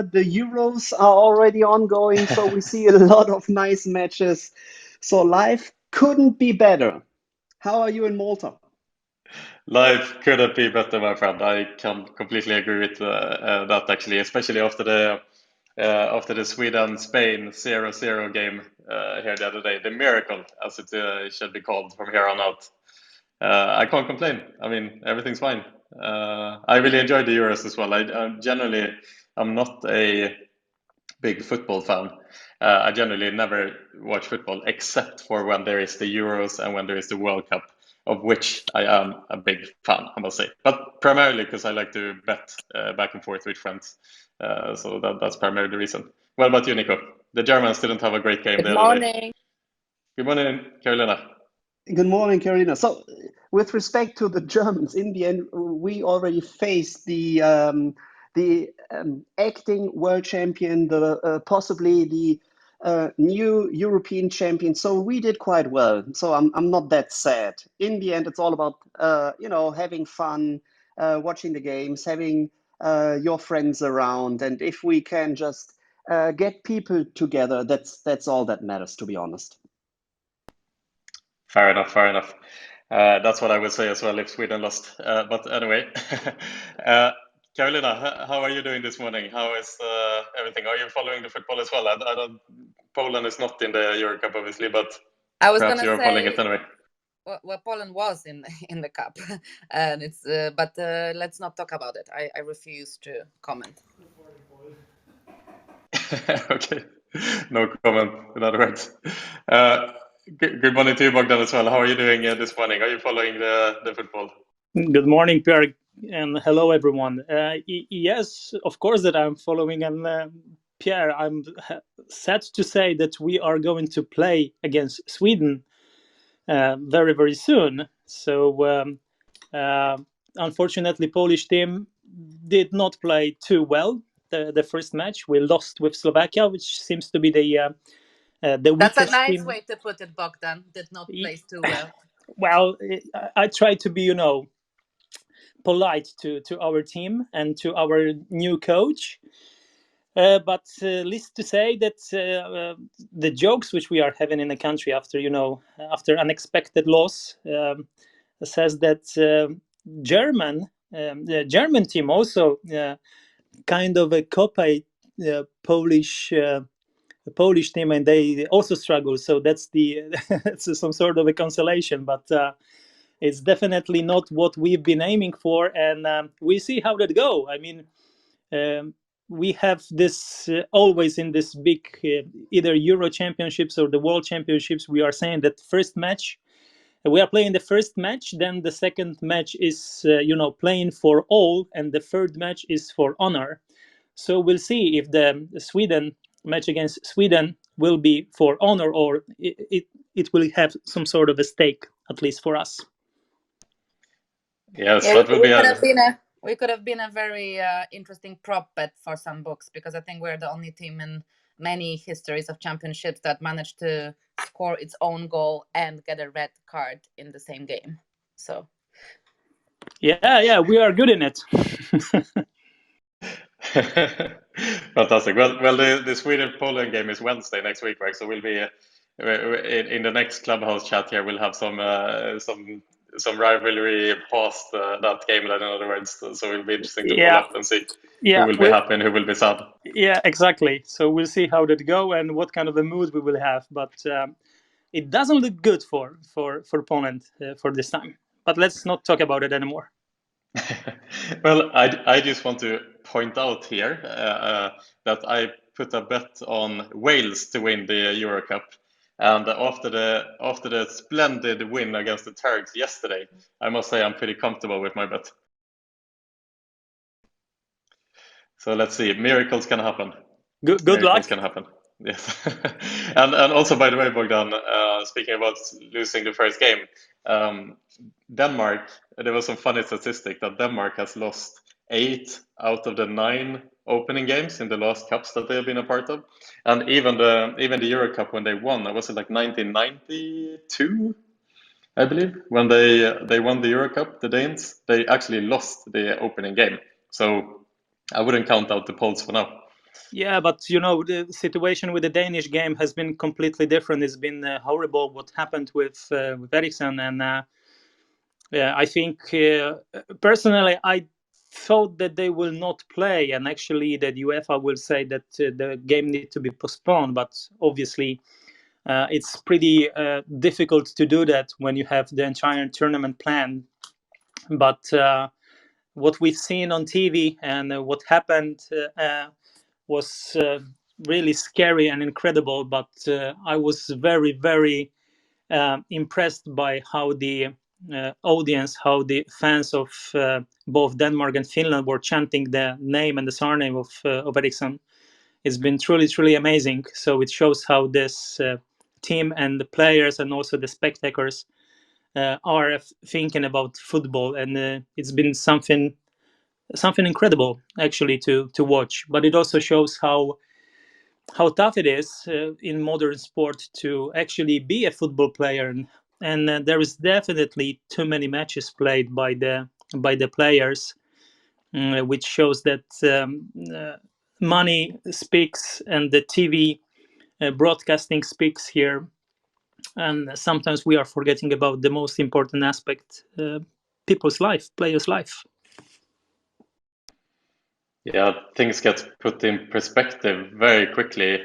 but the Euros are already ongoing, so we see a lot of nice matches. So life couldn't be better. How are you in Malta? Life couldn't be better, my friend. I can completely agree with that actually, especially after the Sweden-Spain 0-0 game here the other day, the miracle as it should be called from here on out. I can't complain. I mean, everything's fine. I really enjoyed the Euros as well. I'm not a big football fan. I generally never watch football except for when there is the Euros and when there is the World Cup, of which I am a big fan, I must say. But primarily because I like to bet back and forth with friends. So that's primarily the reason. What about you, Nico? The Germans didn't have a great game Good the other day. morning. Good morning, Carolina. Good morning, Karina. So, with respect to the Germans, in the end, we already faced the acting world champion, the possibly the new European champion. So we did quite well. So I'm not that sad. In the end, it's all about having fun, watching the games, having your friends around, and if we can just get people together, that's all that matters, to be honest. Fair enough, fair enough. That's what I would say as well if Sweden lost. But anyway, uh, Carolina, how are you doing this morning? How is everything? Are you following the football as well? I don't, Poland is not in the Euro Cup, obviously, but I was perhaps gonna you're following say it anyway. well, Poland was in in the cup, and it's but let's not talk about it. I refuse to comment. Okay, no comment, in other words. Uh, good morning to you, Bogdan, as well. How are you doing this morning? Are you following the football? Good morning, Pierre, and hello, everyone. Yes, of course that I'm following. And Pierre, I'm sad to say that we are going to play against Sweden very, very soon. So, uh, unfortunately, Polish team did not play too well. The first match we lost with Slovakia, which seems to be the That's a weakest nice team. way to put it, Bogdan. Did not place too well. Well, I try to be, polite to our team and to our new coach. But least to say that the jokes which we are having in the country after after unexpected loss says that the German team also kind of a copy Polish team, and they also struggle. So that's the it's some sort of a consolation, but it's definitely not what we've been aiming for, and we see how that go. I mean, um, we have this always in this big either Euro Championships or the World Championships. We are saying that first match we are playing the first match, then the second match is playing for all, and the third match is for honor. So we'll see if the Sweden match against Sweden will be for honor, or it will have some sort of a stake, at least for us. Yes, Yeah, that will we be could a have been a very interesting prop bet for some books, because I think we're the only team in many histories of championships that managed to score its own goal and get a red card in the same game. So Yeah, we are good in it. fantastic. Well, the Sweden-Poland game is Wednesday next week, right? So we'll be in the next clubhouse chat here. We'll have some rivalry past that game. In other words, so it'll be interesting to follow Yeah, up and see who yeah, will be happy and who will be sad. yeah, exactly. So we'll see how that go and what kind of a mood we will have. But it doesn't look good for Poland for this time. But let's not talk about it anymore. Well, I just want to point out here that I put a bet on Wales to win the Euro Cup, and after the splendid win against the Turks yesterday, I must say I'm pretty comfortable with my bet. So let's see, miracles can happen. Good Miracles luck. can happen. Yes, and also by the way, Bogdan, speaking about losing the first game, um, Denmark. There was some funny statistic that Denmark has lost 8 out of the 9 opening games in the last cups that they have been a part of, and even the Euro Cup when they won, was it like 1992, I believe, when they won the Euro Cup, the Danes, they actually lost the opening game. So I wouldn't count out the Poles for now. Yeah, but the situation with the Danish game has been completely different. It's been horrible what happened with Ericsson, and yeah, I think personally I thought that they will not play, and actually that UEFA will say that the game needs to be postponed. But obviously, it's pretty difficult to do that when you have the entire tournament planned. But what we've seen on TV and what happened was really scary and incredible. But I was very, very impressed by how the audience, how the fans of both Denmark and Finland were chanting the name and the surname of Eriksson. It's been truly, truly amazing. So it shows how this team and the players and also the spectators are thinking about football, and it's been something incredible actually to watch. But it also shows how tough it is in modern sport to actually be a football player, and there is definitely too many matches played by the players, which shows that money speaks and the TV broadcasting speaks here, and sometimes we are forgetting about the most important aspect, people's life, players' life. Yeah, things get put in perspective very quickly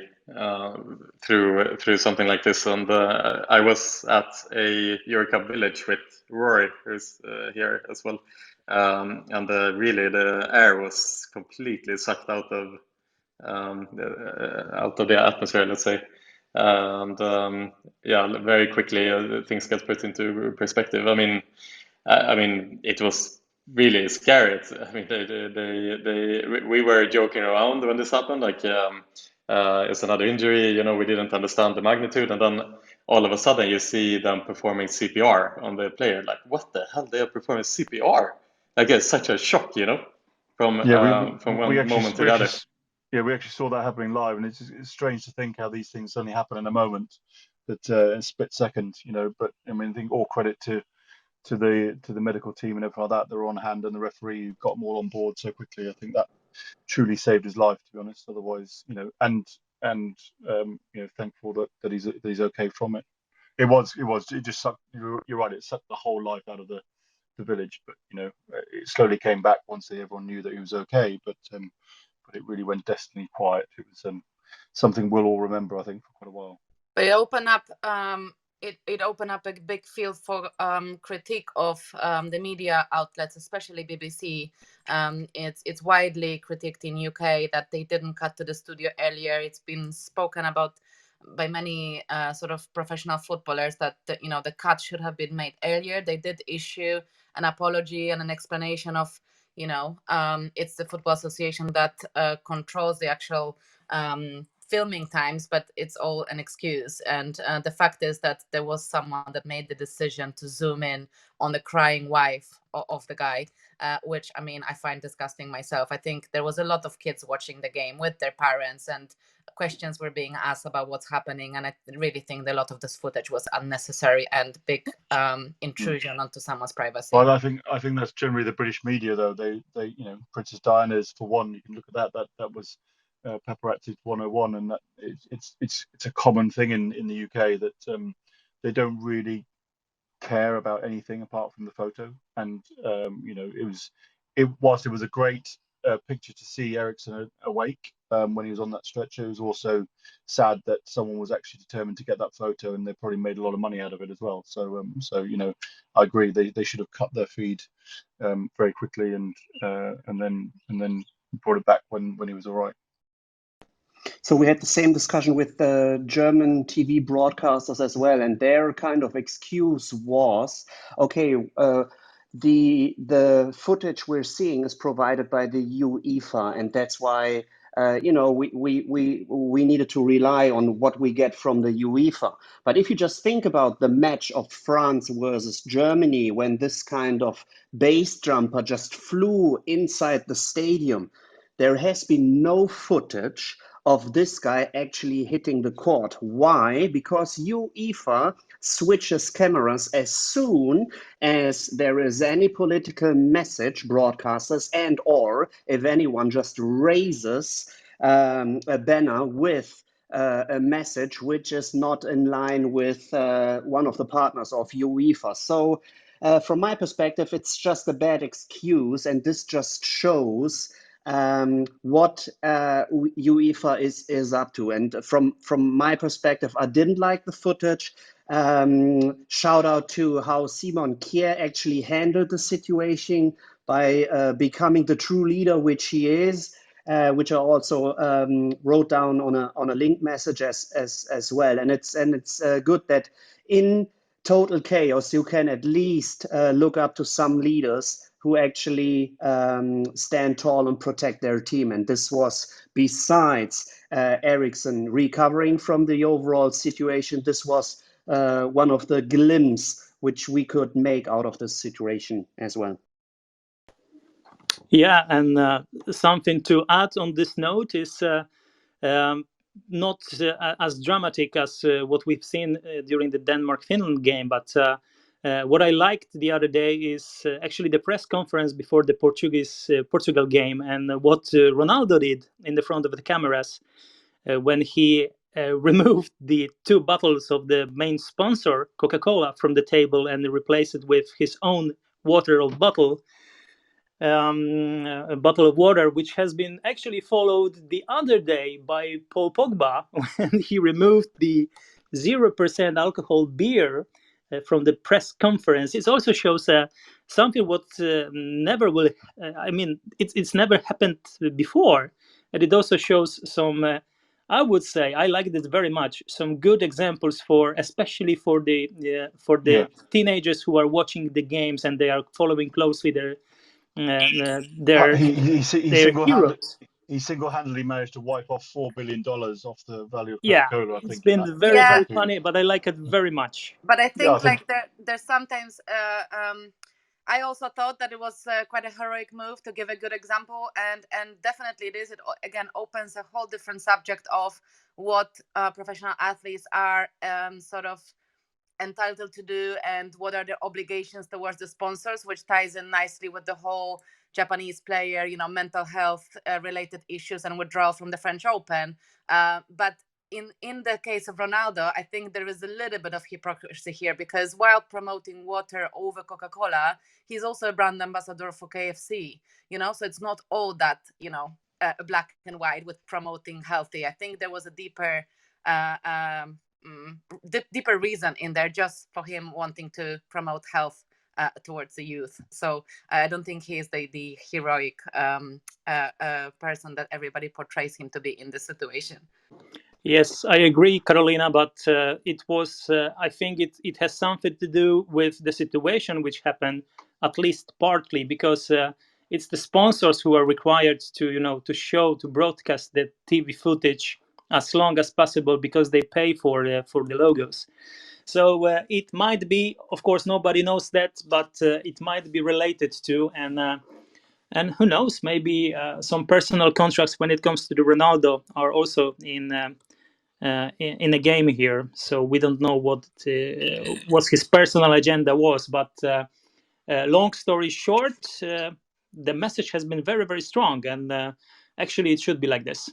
through something like this. And I was at a Eurocup village with Rory, who's here as well, and really the air was completely sucked out of the atmosphere, let's say. And yeah, very quickly things get put into perspective. I mean, it was really scary. I mean, we were joking around when this happened, like it's another injury. We didn't understand the magnitude, and then all of a sudden you see them performing CPR on the player. Like, what the hell? They are performing CPR. Like, it's such a shock, from one moment to the other. We actually saw that happening live, and it's strange to think how these things only happen in a moment, that in a split second, But I mean, I think all credit to the medical team and everything like that. They're on hand, and the referee got them all on board so quickly. I think that truly saved his life, to be honest. Otherwise, and thankful that he's okay from it. It just sucked. You're right. It sucked the whole life out of the village, but it slowly came back once everyone knew that he was okay. But it really went definitely quiet. It was something we'll all remember, I think, for quite a while. They open up. It opened up a big field for critique of the media outlets, especially BBC. It's widely critiqued in UK that they didn't cut to the studio earlier. It's been spoken about by many sort of professional footballers that the cut should have been made earlier. They did issue an apology and an explanation of it's the Football Association that controls the actual filming times, but it's all an excuse. And the fact is that there was someone that made the decision to zoom in on the crying wife of the guy, which I find disgusting myself. I think there was a lot of kids watching the game with their parents, and questions were being asked about what's happening, and I really think a lot of this footage was unnecessary and big intrusion onto someone's privacy. Well, I think that's generally the British media, though. They Princess Diana's, for one, you can look at that was paparazzi 101, and that it's a common thing in the UK that they don't really care about anything apart from the photo. And whilst it was a great picture to see Eriksson awake when he was on that stretcher, it was also sad that someone was actually determined to get that photo, and they probably made a lot of money out of it as well. So I agree, they should have cut their feed very quickly and then brought it back when he was all right. So we had the same discussion with the German TV broadcasters as well, and their kind of excuse was, okay, the footage we're seeing is provided by the UEFA, and that's why we needed to rely on what we get from the UEFA. But if you just think about the match of France versus Germany, when this kind of base jumper just flew inside the stadium, there has been no footage of this guy actually hitting the court. Why? Because UEFA switches cameras as soon as there is any political message, broadcasters, and or if anyone just raises a banner with a message which is not in line with one of the partners of UEFA. So from my perspective, it's just a bad excuse, and this just shows what UEFA is up to. And from my perspective, I didn't like the footage. Shout out to how Simon Kjær actually handled the situation by becoming the true leader which he is, which I also wrote down on a link message as well. And it's good that in total chaos you can at least look up to some leaders who actually stand tall and protect their team. And this was, besides Eriksen recovering from the overall situation, this was one of the glimpses which we could make out of this situation as well. Yeah, and something to add on this note is not as dramatic as what we've seen during the Denmark-Finland game, but what I liked the other day is actually the press conference before the Portugal game, and what Ronaldo did in the front of the cameras when he removed the 2 bottles of the main sponsor, Coca-Cola, from the table and replaced it with his own water bottle. A bottle of water, which has been actually followed the other day by Paul Pogba when he removed the 0% alcohol beer from the press conference. It also shows something what never will. I mean, it's never happened before, and it also shows some. I would say I like this very much. Some good examples especially for the teenagers who are watching the games and they are following closely their heroes. He single-handedly managed to wipe off $4 billion off the value of Yeah, Coca-Cola. it's been very, very funny, but I like it very much. But I think there's sometimes I also thought that it was quite a heroic move to give a good example, and definitely it is. It again opens a whole different subject of what professional athletes are sort of entitled to do and what are their obligations towards the sponsors, which ties in nicely with the whole Japanese player, mental health related issues and withdrawal from the French Open. But in the case of Ronaldo, I think there is a little bit of hypocrisy here, because while promoting water over Coca-Cola, he's also a brand ambassador for KFC, so it's not all that, black and white with promoting healthy. I think there was a deeper reason in there just for him wanting to promote health towards the youth. So I don't think he is the heroic person that everybody portrays him to be in this situation. Yes, I agree, Carolina, but it was, I think it has something to do with the situation which happened, at least partly, because it's the sponsors who are required to, to broadcast the TV footage as long as possible because they pay for the logos. So it might be, of course, nobody knows that, but it might be related to, and who knows, maybe some personal contracts when it comes to the Ronaldo are also in a game here. So we don't know what his personal agenda was, but long story short, the message has been very, very strong, and actually it should be like this.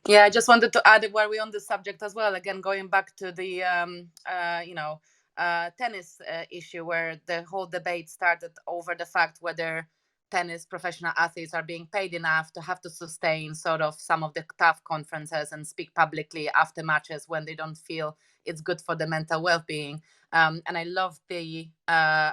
Yeah, I just wanted to add, while we're on the subject as well, again, going back to the, tennis issue, where the whole debate started over the fact whether tennis professional athletes are being paid enough to have to sustain sort of some of the tough conferences and speak publicly after matches when they don't feel it's good for the mental well-being. And I love the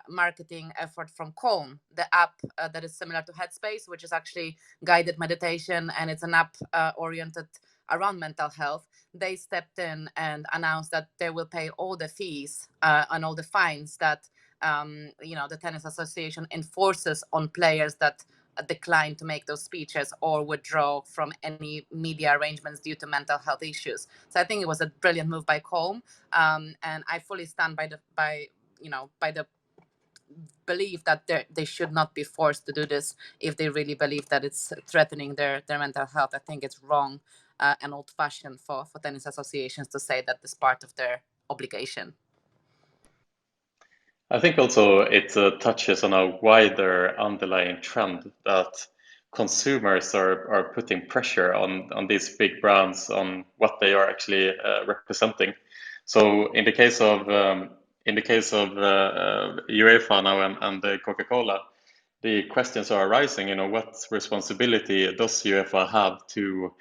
marketing effort from Calm, the app that is similar to Headspace, which is actually guided meditation, and it's an app oriented around mental health. They stepped in and announced that they will pay all the fees and all the fines that the Tennis Association enforces on players that decline to make those speeches or withdraw from any media arrangements due to mental health issues. So I think it was a brilliant move by Calm, and I fully stand by the belief that they should not be forced to do this if they really believe that it's threatening their mental health. I think it's wrong and old-fashioned for tennis associations to say that it's part of their obligation. I think also it touches on a wider underlying trend that consumers are putting pressure on these big brands on what they are actually representing. So in the case of UEFA now and the Coca-Cola, the questions are arising. What responsibility does UEFA have to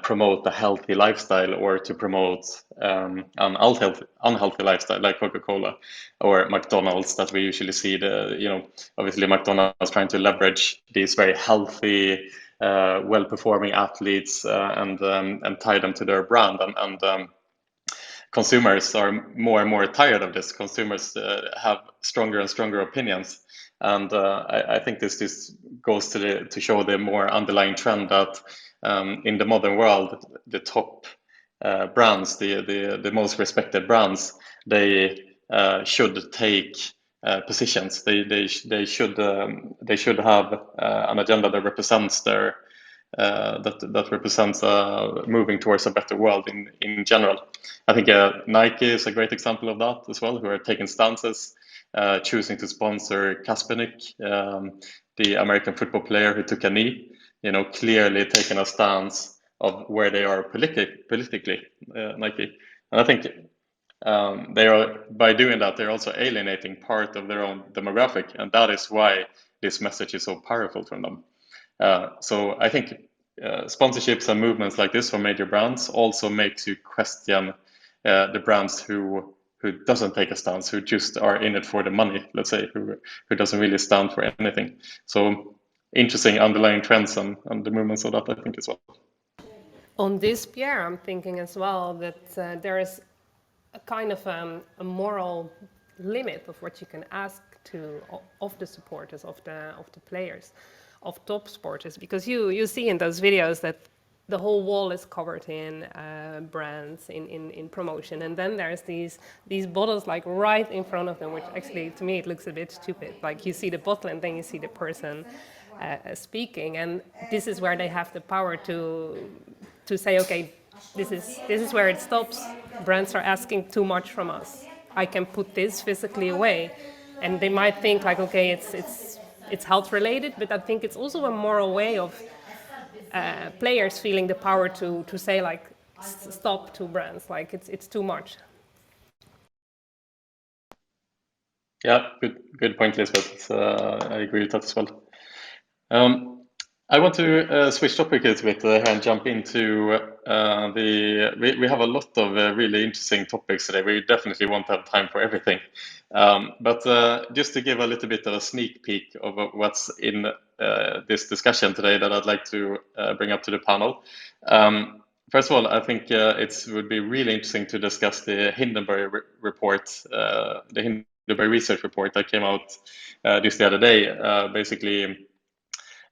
promote a healthy lifestyle or to promote an unhealthy lifestyle like Coca-Cola or McDonald's that we usually see? Obviously McDonald's trying to leverage these very healthy, well-performing athletes and tie them to their brand, and consumers are more and more tired of this. Consumers have stronger and stronger opinions. And I think this goes to show the more underlying trend that in the modern world, the top brands, the most respected brands, they should take positions. They should have an agenda that represents their that represents moving towards a better world in general. I think Nike is a great example of that as well, who are taking stances, choosing to sponsor Kaepernick, the American football player who took a knee, clearly taking a stance of where they are politically, Nike. And I think they are, by doing that, they're also alienating part of their own demographic, and that is why this message is so powerful from them. So I think sponsorships and movements like this from major brands also makes you question the brands who doesn't take a stance, who just are in it for the money, let's say, who doesn't really stand for anything. So interesting underlying trends and the movements of that, I think, as well. On this, Pierre, I'm thinking as well that there is a kind of a moral limit of what you can ask of the supporters, of the players, of top sporters, because you see in those videos that the whole wall is covered in brands, in promotion, and then there's these bottles like right in front of them, which actually to me it looks a bit stupid. Like you see the bottle and then you see the person speaking, and this is where they have the power to say, okay, this is where it stops. Brands are asking too much from us. I can put this physically away, and they might think like, okay, it's health related, but I think it's also a moral way of players feeling the power to say like stop to brands, like it's too much. Yeah, good point, Lisbeth. I agree with that as well. I want to switch topic a little bit here and jump into we have a lot of really interesting topics today. We definitely won't have time for everything. But just to give a little bit of a sneak peek of what's in this discussion today that I'd like to bring up to the panel. First of all, I think it would be really interesting to discuss the Hindenburg report, the Hindenburg research report that came out just the other day. Basically,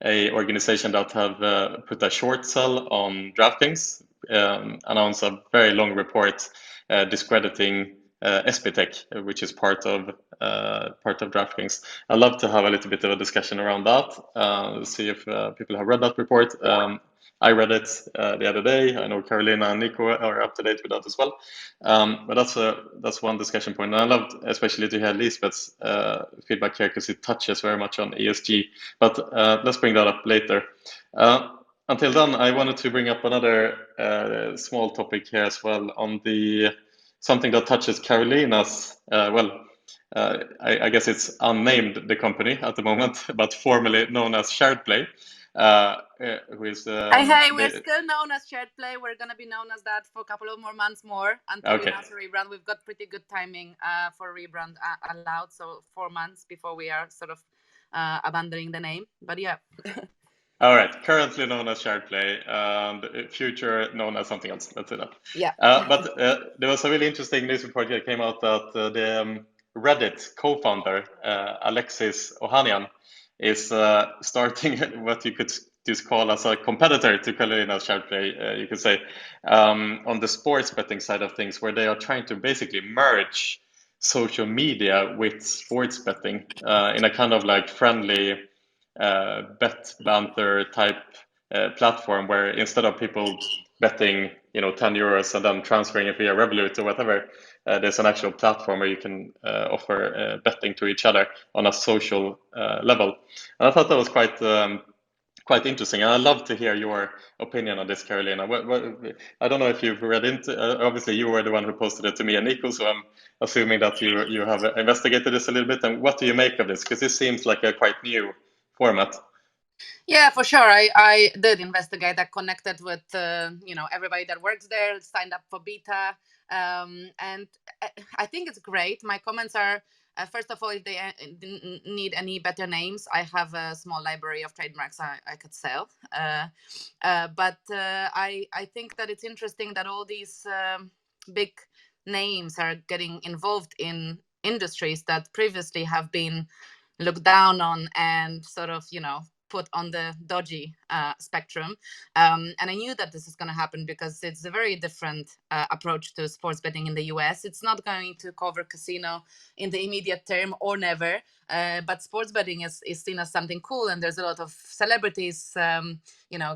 a organization that have put a short sell on DraftKings, announced a very long report discrediting SBTech, which is part of DraftKings. I'd love to have a little bit of a discussion around that. See if people have read that report. I read it the other day. I know Carolina and Nico are up to date with that as well. But that's one discussion point. And I loved especially to hear Lisbeth's feedback here, because it touches very much on ESG. But let's bring that up later. Until then, I wanted to bring up another small topic here as well on something that touches Carolina's, I guess it's unnamed, the company at the moment, but formerly known as SharedPlay. Who is hey, we're still known as SharedPlay. We're gonna be known as that for a couple of more months more until we announce a rebrand. We've got pretty good timing for rebrand allowed, so 4 months before we are sort of abandoning the name. But yeah. All right, currently known as SharedPlay, and future known as something else. Let's say that. Yeah. But there was a really interesting news report that came out that the Reddit co-founder Alexis Ohanian is starting what you could just call as a competitor to Carolina's SharedPlay, you could say, on the sports betting side of things, where they are trying to basically merge social media with sports betting in a kind of like friendly bet banter type platform, where instead of people betting 10 euros and then transferring it via Revolut or whatever, there's an actual platform where you can offer betting to each other on a social level. And I thought that was quite quite interesting. And I'd love to hear your opinion on this, Carolina. I don't know if you've read into. Obviously, you were the one who posted it to me and Nico, so I'm assuming that you have investigated this a little bit. And what do you make of this? Because this seems like a quite new format. Yeah, for sure. I did investigate. I connected with everybody that works there, signed up for beta, and I think it's great. My comments are, first of all, if they need any better names, I have a small library of trademarks I could sell. But I think that it's interesting that all these big names are getting involved in industries that previously have been looked down on and sort of, put on the dodgy spectrum. And I knew that this is going to happen because it's a very different approach to sports betting in the US. It's not going to cover casino in the immediate term or never, but sports betting is seen as something cool, and there's a lot of celebrities,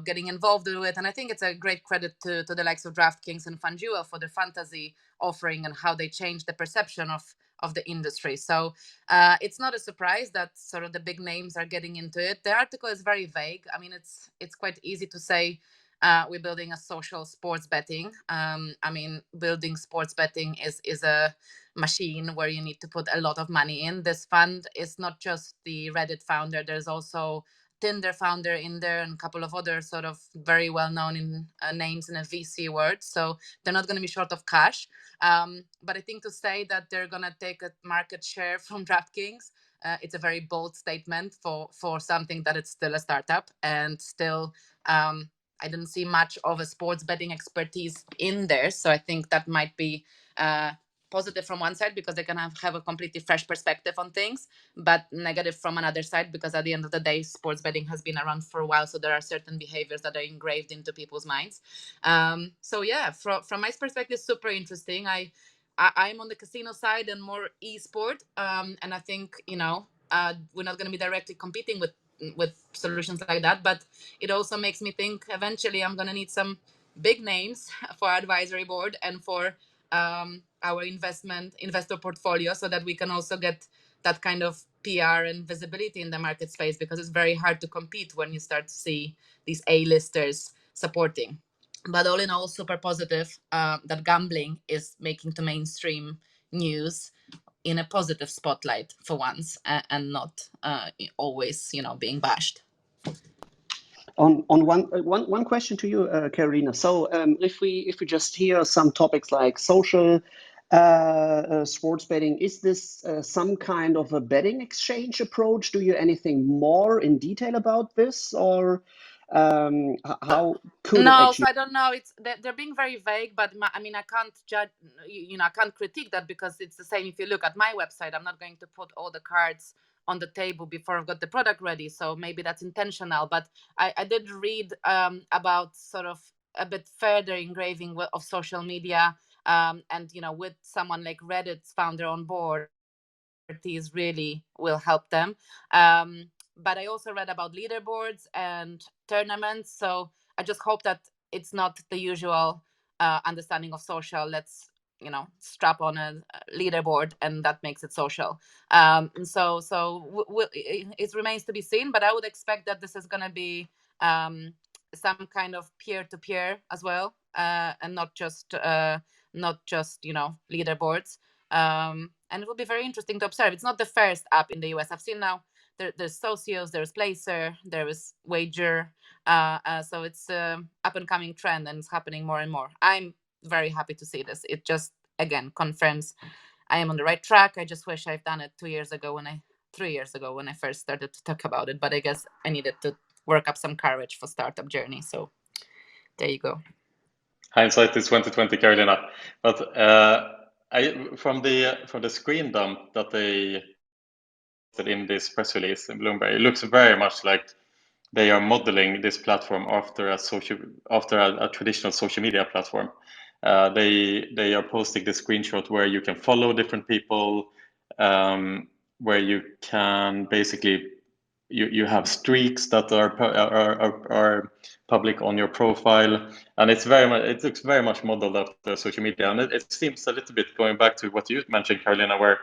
getting involved with it. And I think it's a great credit to the likes of DraftKings and FanDuel for their fantasy offering and how they changed the perception of the industry. So it's not a surprise that sort of the big names are getting into it. The article is very vague. I mean, it's quite easy to say we're building a social sports betting. Building sports betting is a machine where you need to put a lot of money in. This fund is not just the Reddit founder. There's also Tinder founder in there and a couple of other sort of very well-known names in a VC world. So they're not going to be short of cash. But I think to say that they're going to take a market share from DraftKings, it's a very bold statement for something that it's still a startup. And still, I didn't see much of a sports betting expertise in there. So I think that might be positive from one side because they can have a completely fresh perspective on things, but negative from another side because at the end of the day, sports betting has been around for a while, so there are certain behaviors that are engraved into people's minds. So yeah, from my perspective, super interesting. I'm on the casino side and more esport, and I think we're not going to be directly competing with solutions like that, but it also makes me think eventually I'm going to need some big names for advisory board and for our investor portfolio so that we can also get that kind of PR and visibility in the market space, because it's very hard to compete when you start to see these A-listers supporting. But all in all, super positive that gambling is making to mainstream news in a positive spotlight for once, and not always, being bashed. On one question to you, Carolina. So if we just hear some topics like social sports betting, is this some kind of a betting exchange approach? Do you anything more in detail about this, or how could it No, actually? so I don't know. They're being very vague, but I can't judge. I can't critique that because it's the same. If you look at my website, I'm not going to put all the cards on the table before I've got the product ready. So maybe that's intentional. But I did read about sort of a bit further engraving of social media, and with someone like Reddit's founder on board, these really will help them. But I also read about leaderboards and tournaments. So I just hope that it's not the usual understanding of social. Let's strap on a leaderboard and that makes it social. It remains to be seen, but I would expect that this is going to be some kind of peer-to-peer as well, and not just leaderboards. And it will be very interesting to observe. It's not the first app in the US. I've seen now there's Socios, there's Placer, there is Wager. So it's up and coming trend, and it's happening more and more. I'm very happy to see this. It just again confirms I am on the right track. I just wish I've done it 3 years ago when I first started to talk about it. But I guess I needed to work up some courage for startup journey. So there you go. Hindsight is 2020, Carolina. But from the screen dump that they did in this press release in Bloomberg, it looks very much like they are modeling this platform after a traditional social media platform. They are posting the screenshot where you can follow different people, where you can basically you have streaks that are public on your profile, and it looks very much modeled after social media, and it seems a little bit going back to what you mentioned, Carolina, where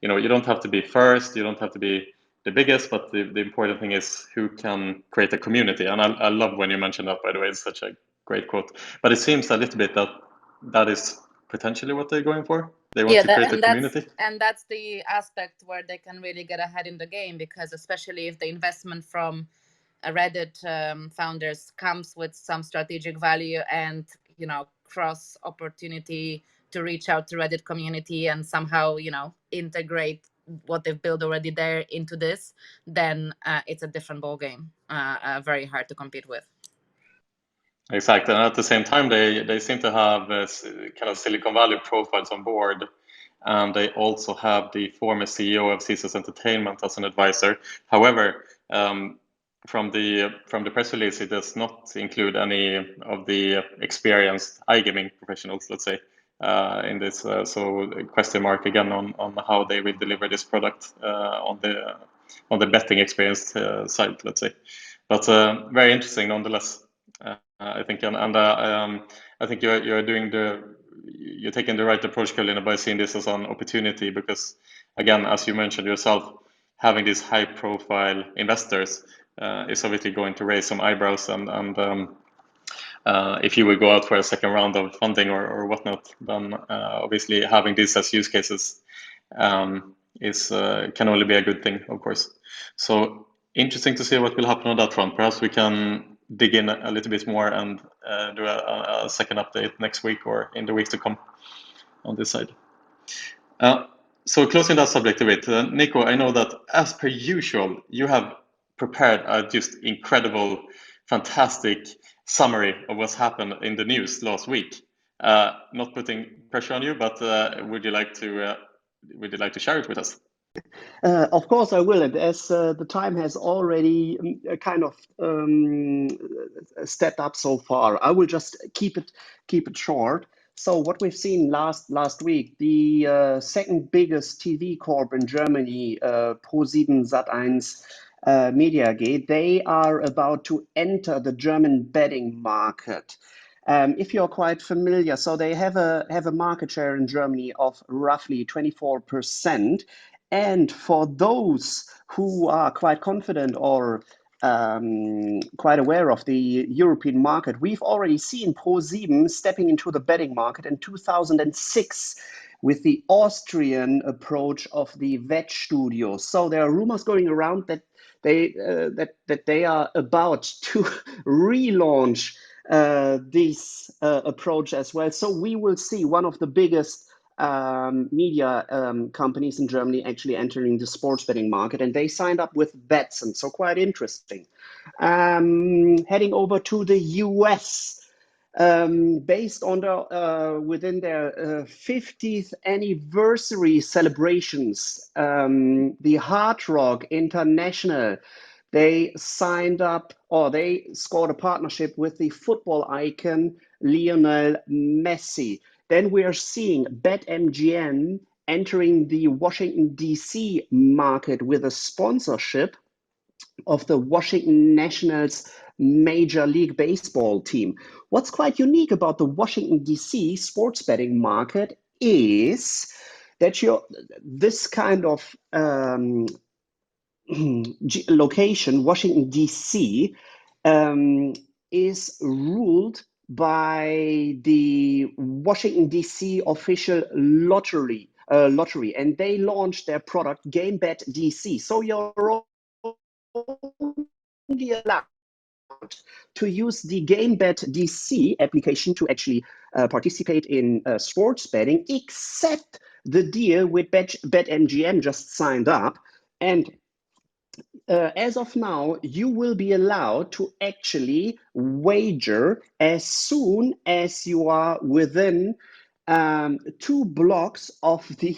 you don't have to be first, you don't have to be the biggest, but the important thing is who can create a community. And I love when you mentioned that, by the way. It's such a great quote. But it seems a little bit that is potentially what they're going for. They want to create a community. And that's the aspect where they can really get ahead in the game, because especially if the investment from Reddit founders comes with some strategic value and, you know, cross opportunity to reach out to Reddit community and somehow, you know, integrate what they've built already there into this, then it's a different ballgame, very hard to compete with. Exactly, and at the same time, they seem to have kind of Silicon Valley profiles on board, and they also have the former CEO of Caesars Entertainment as an advisor. However, from the press release, it does not include any of the experienced iGaming professionals, let's say, in this. So question mark again on how they will deliver this product on the betting experience side, let's say. But very interesting nonetheless. I think, and I think you're taking the right approach, Carolina, by seeing this as an opportunity, because again, as you mentioned yourself, having these high-profile investors is obviously going to raise some eyebrows, and if you will go out for a second round of funding or whatnot, then obviously having this as use cases can only be a good thing, of course. So interesting to see what will happen on that front. Perhaps we can dig in a little bit more and do a second update next week or in the weeks to come on this side. So closing that subject a bit, Nico, I know that as per usual, you have prepared a just incredible, fantastic summary of what's happened in the news last week. Not putting pressure on you, but would you like to share it with us? Of course I will, and as the time has already kind of stepped up so far, I will just keep it short. So what we've seen last week, the second biggest TV corp in Germany, ProSieben Sat.1 Mediagate, they are about to enter the German betting market. If you're quite familiar, so they have a market share in Germany of roughly 24%. And for those who are quite confident or quite aware of the European market, we've already seen ProSieben stepping into the betting market in 2006 with the Austrian approach of the Wettstudio. So there are rumors going around that they are about to relaunch this approach as well. So we will see one of the biggest media companies in Germany actually entering the sports betting market, and they signed up with Betsson, so quite interesting. Heading over to the US, based on within their 50th anniversary celebrations, the Hard Rock International, they signed up, or they scored a partnership with the football icon Lionel Messi. Then we are seeing BetMGM entering the Washington, D.C. market with a sponsorship of the Washington Nationals Major League Baseball team. What's quite unique about the Washington, D.C. sports betting market is that this kind of location, Washington, D.C., is ruled by the Washington, D.C. official lottery, and they launched their product GameBet DC. So you're only allowed to use the GameBet DC application to actually participate in sports betting, except the deal with BetMGM just signed up. And as of now, you will be allowed to actually wager as soon as you are within 2 blocks of the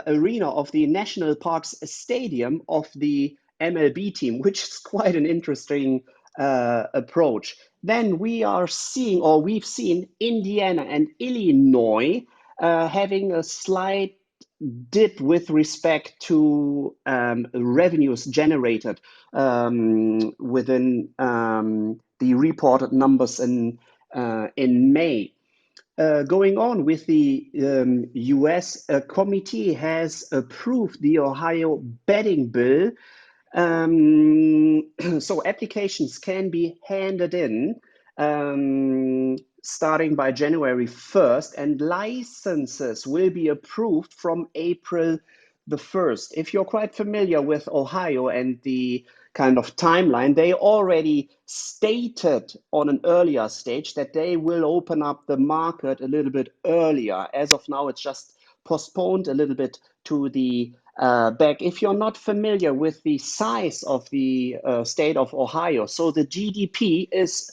arena of the National Parks Stadium of the MLB team, which is quite an interesting approach. Then we've seen Indiana and Illinois having a slight dip with respect to revenues generated within the reported numbers in May. Going on with the US, a committee has approved the Ohio betting bill, So applications can be handed in starting by January 1st, and licenses will be approved from April the 1st. If you're quite familiar with Ohio and the kind of timeline, they already stated on an earlier stage that they will open up the market a little bit earlier. As of now, it's just postponed a little bit to the back. If you're not familiar with the size of the state of Ohio, so the GDP is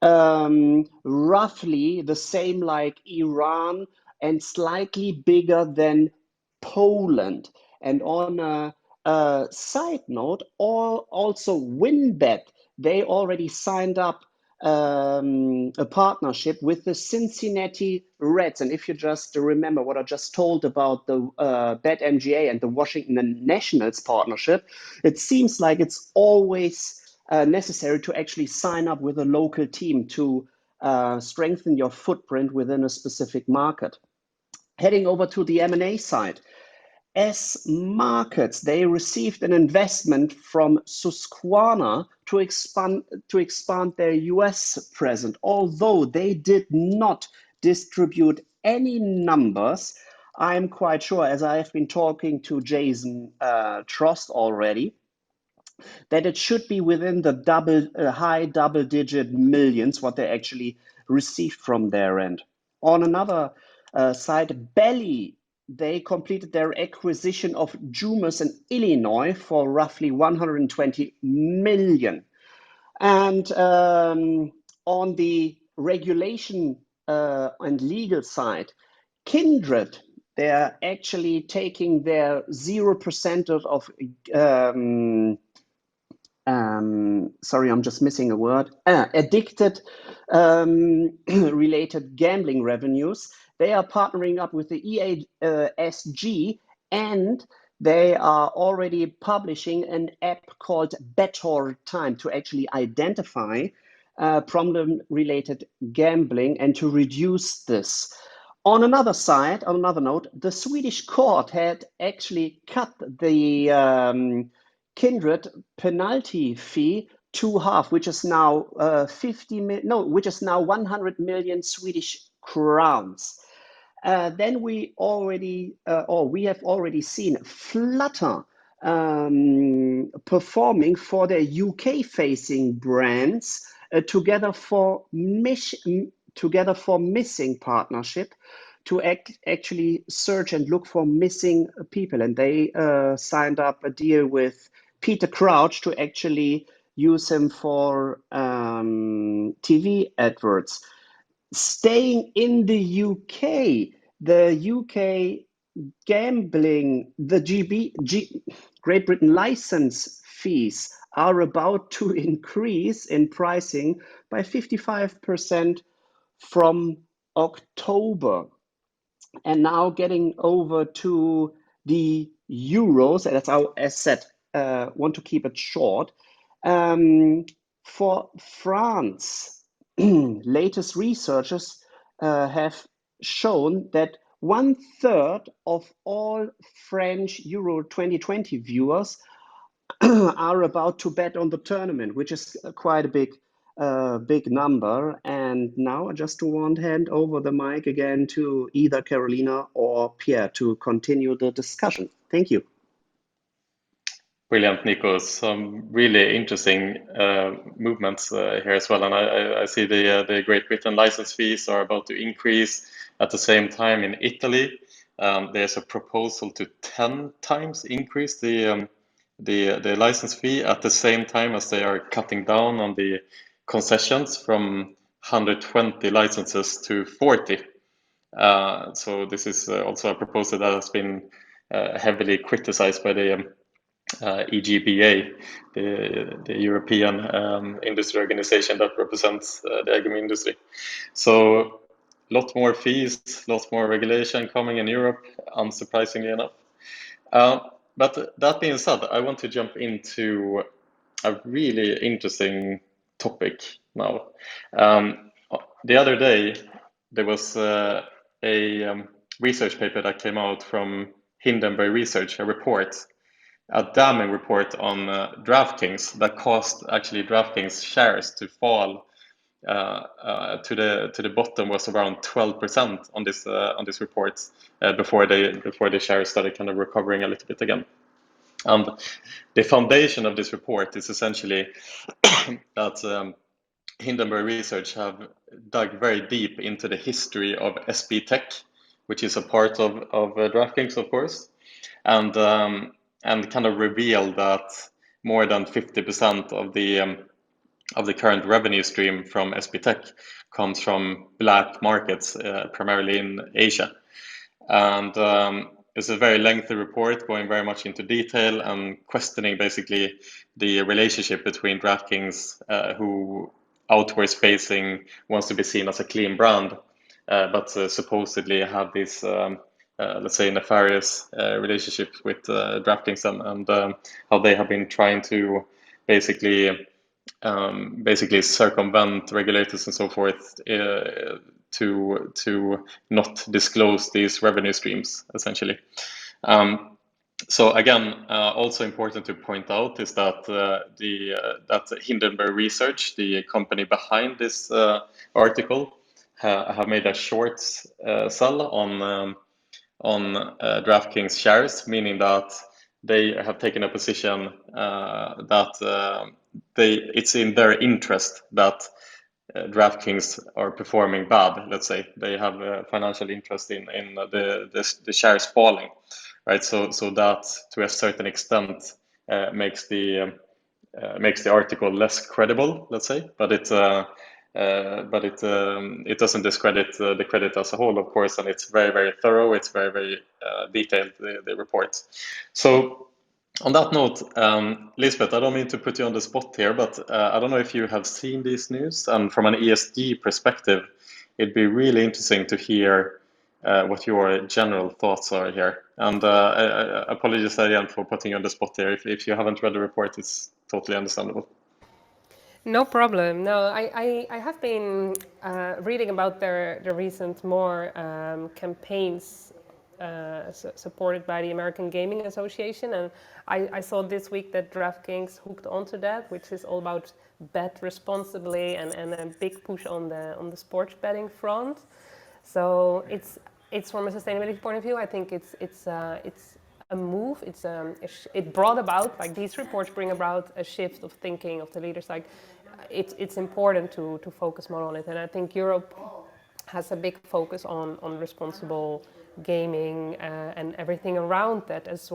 roughly the same like Iran and slightly bigger than Poland. And on a side note, also WinBet, they already signed up a partnership with the Cincinnati Reds. And if you just remember what I just told about the BetMGA and the Washington Nationals partnership, it seems like it's always necessary to actually sign up with a local team to strengthen your footprint within a specific market. Heading over to the M&A side, S Markets, they received an investment from Susquehanna to expand their US presence. Although they did not distribute any numbers, I'm quite sure, as I have been talking to Jason Trost already, that it should be within the high double-digit millions what they actually received from their end. On another side, Belly, they completed their acquisition of Jumis in Illinois for roughly 120 million. And on the regulation and legal side, Kindred, they're actually taking their 0% of sorry, I'm just missing a word. Addicted related gambling revenues. They are partnering up with the EASG, and they are already publishing an app called Better Time to actually identify problem-related gambling and to reduce this. On another side, on another note, the Swedish court had actually cut the Kindred penalty fee to half, which is now 100 million Swedish crowns. Then we have already seen Flutter performing for their UK-facing brands together for Missing partnership to actually search and look for missing people, and they signed up a deal with Peter Crouch to actually use him for TV adverts. Staying in the UK, gambling, Great Britain license fees are about to increase in pricing by 55% from October. And now getting over to the euros, and that's our asset. Want to keep it short. For France, latest researchers have shown that 1/3 of all French Euro 2020 viewers are about to bet on the tournament, which is quite a big number. And now I just want to hand over the mic again to either Carolina or Pierre to continue the discussion. Thank you. Brilliant, Nico. Some really interesting movements here as well. And I see the Great Britain license fees are about to increase. At the same time, in Italy, there's a proposal to 10 times increase the license fee at the same time as they are cutting down on the concessions from 120 licenses to 40. So this is also a proposal that has been heavily criticized by the EGBA, the European industry organization that represents the iGaming industry. So a lot more fees, lots more regulation coming in Europe, unsurprisingly enough. But that being said, I want to jump into a really interesting topic now. The other day, there was a research paper that came out from Hindenburg Research, a report a damning report on DraftKings that caused actually DraftKings shares to fall to the bottom, was around 12% on this report before the shares started kind of recovering a little bit again. And the foundation of this report is essentially that Hindenburg Research have dug very deep into the history of SB Tech, which is a part of DraftKings, of course, and kind of revealed that more than 50% of the current revenue stream from SB Tech comes from black markets, primarily in Asia. And it's a very lengthy report going very much into detail and questioning basically the relationship between DraftKings, who outwards facing wants to be seen as a clean brand, but supposedly have this, let's say, nefarious relationship with DraftKings and how they have been trying to basically circumvent regulators and so forth to not disclose these revenue streams, essentially. So again, also important to point out is that that Hindenburg Research, the company behind this article, have made a short sell on DraftKings shares, meaning that they have taken a position that it's in their interest that DraftKings are performing bad. Let's say they have a financial interest in the shares falling, right? So that to a certain extent makes the article less credible, let's say, but it doesn't discredit the credit as a whole, of course, and it's very, very thorough. It's very, very detailed, the report. So on that note, Lisbeth, I don't mean to put you on the spot here, but I don't know if you have seen these news, and from an ESG perspective, it'd be really interesting to hear what your general thoughts are here. And apologies again for putting you on the spot here. If you haven't read the report, it's totally understandable. No problem. No, I have been reading about the recent more campaigns supported by the American Gaming Association, and I saw this week that DraftKings hooked onto that, which is all about bet responsibly and a big push on the sports betting front. So it's from a sustainability point of view, I think it's a move. It brought about, like, these reports bring about a shift of thinking of the leaders. Like, it's important to focus more on it, and I think Europe has a big focus on responsible gaming and everything around that as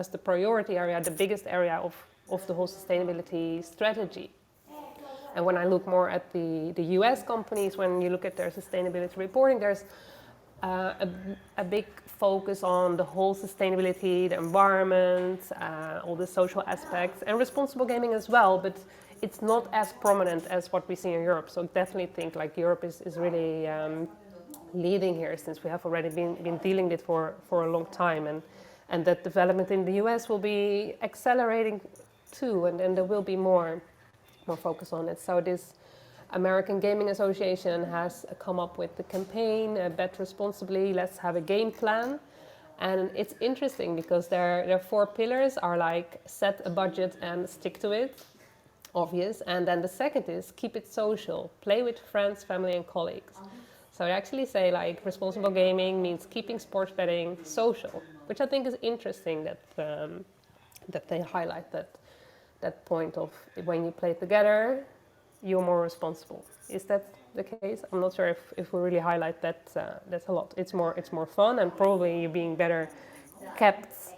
the priority area, the biggest area of the whole sustainability strategy. And when I look more at the US companies, when you look at their sustainability reporting, there's a big focus on the whole sustainability, the environment, all the social aspects, and responsible gaming as well, but it's not as prominent as what we see in Europe. So I definitely think like Europe is really leading here, since we have already been dealing with it for a long time, and that development in the US will be accelerating too, and there will be more focus on it. So this American Gaming Association has come up with the campaign, Bet Responsibly, Let's Have a Game Plan. And it's interesting because their 4 pillars are like set a budget and stick to it, obvious. And then the second is keep it social, play with friends, family and colleagues. So they actually say like responsible gaming means keeping sports betting social, which I think is interesting that they highlight that point of when you play together, you're more responsible. Is that the case? I'm not sure if we really highlight that. That's a lot. It's more fun, and probably you're being better kept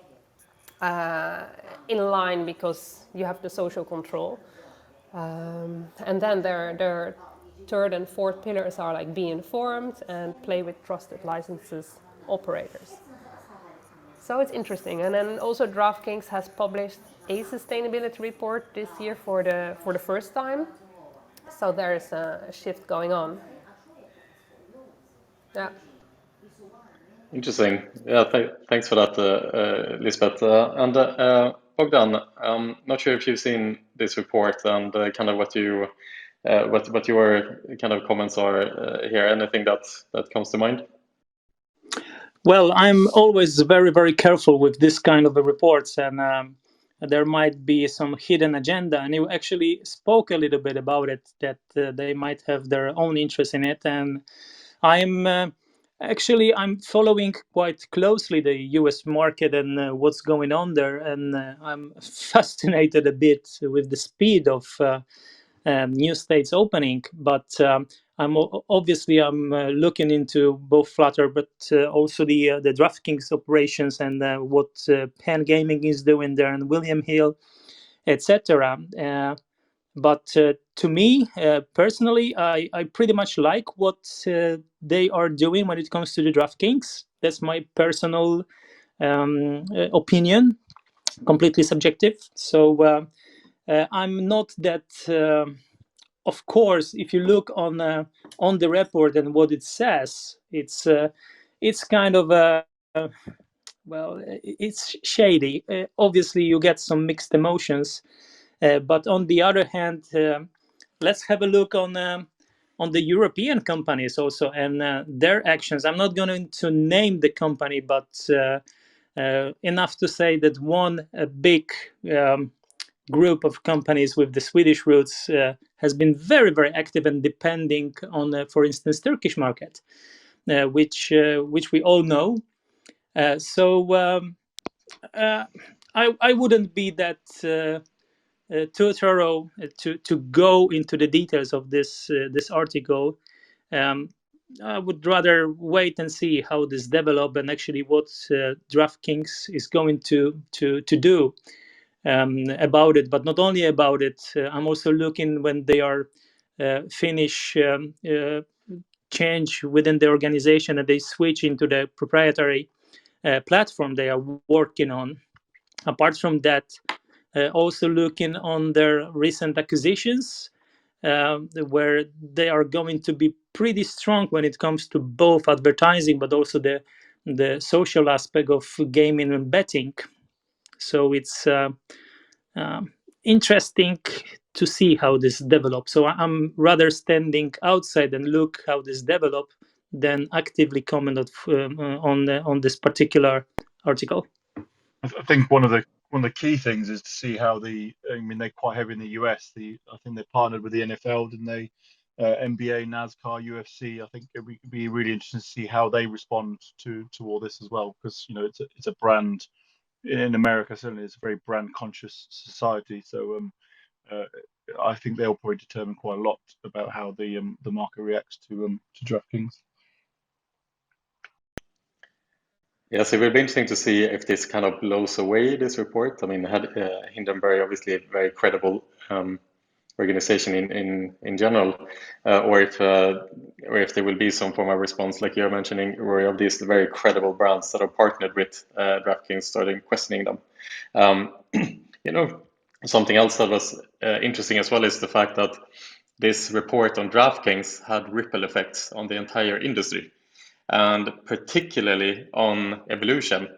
in line because you have the social control. And then their third and fourth pillars are like be informed and play with trusted licenses operators. So it's interesting. And then also DraftKings has published a sustainability report this year for the first time. So there's a shift going on. Yeah. Interesting. Yeah, thanks for that, Lisbeth. And Bogdan, I'm not sure if you've seen this report and kind of what your kind of comments are here. Anything that comes to mind? Well, I'm always very, very careful with this kind of reports, and there might be some hidden agenda. And you actually spoke a little bit about it, that they might have their own interest in it. And I'm I'm following quite closely the U.S. market and what's going on there, and I'm fascinated a bit with the speed of new states opening. But I'm looking into both Flutter, but also the DraftKings operations and what Penn Gaming is doing there, and William Hill, etc. But to me personally, I pretty much like what they are doing when it comes to the DraftKings. That's my personal opinion, completely subjective. So I'm not that. Of course, if you look on the report and what it says, it's kind of it's shady. Obviously, you get some mixed emotions, but on the other hand, let's have a look on the European companies also and their actions. I'm not going to name the company, but enough to say that one big group of companies with the Swedish roots has been very, very active and depending on, for instance, Turkish market, which we all know. I wouldn't be that too thorough to go into the details of this article. I would rather wait and see how this develops and actually what DraftKings is going to do about it. But not only about it, I'm also looking when they are finish change within the organization and they switch into the proprietary platform they are working on. Apart from that, also looking on their recent acquisitions, where they are going to be pretty strong when it comes to both advertising but also the social aspect of gaming and betting. So it's interesting to see how this develops. So I'm rather standing outside and look how this develop than actively comment on this particular article. I think one of the key things is to see how they're quite heavy in the US. I think they partnered with the NFL, didn't they? NBA, NASCAR, UFC. I think it'd be really interesting to see how they respond to all this as well, because it's a brand in America. Certainly, it's a very brand conscious society. So I think they'll probably determine quite a lot about how the market reacts to DraftKings. Yes, it will be interesting to see if this kind of blows away this report. I mean, Hindenburg obviously a very credible organization in general, or if there will be some form of response, like you're mentioning, Rory, of these very credible brands that are partnered with DraftKings starting questioning them. Something else that was interesting as well is the fact that this report on DraftKings had ripple effects on the entire industry, and particularly on Evolution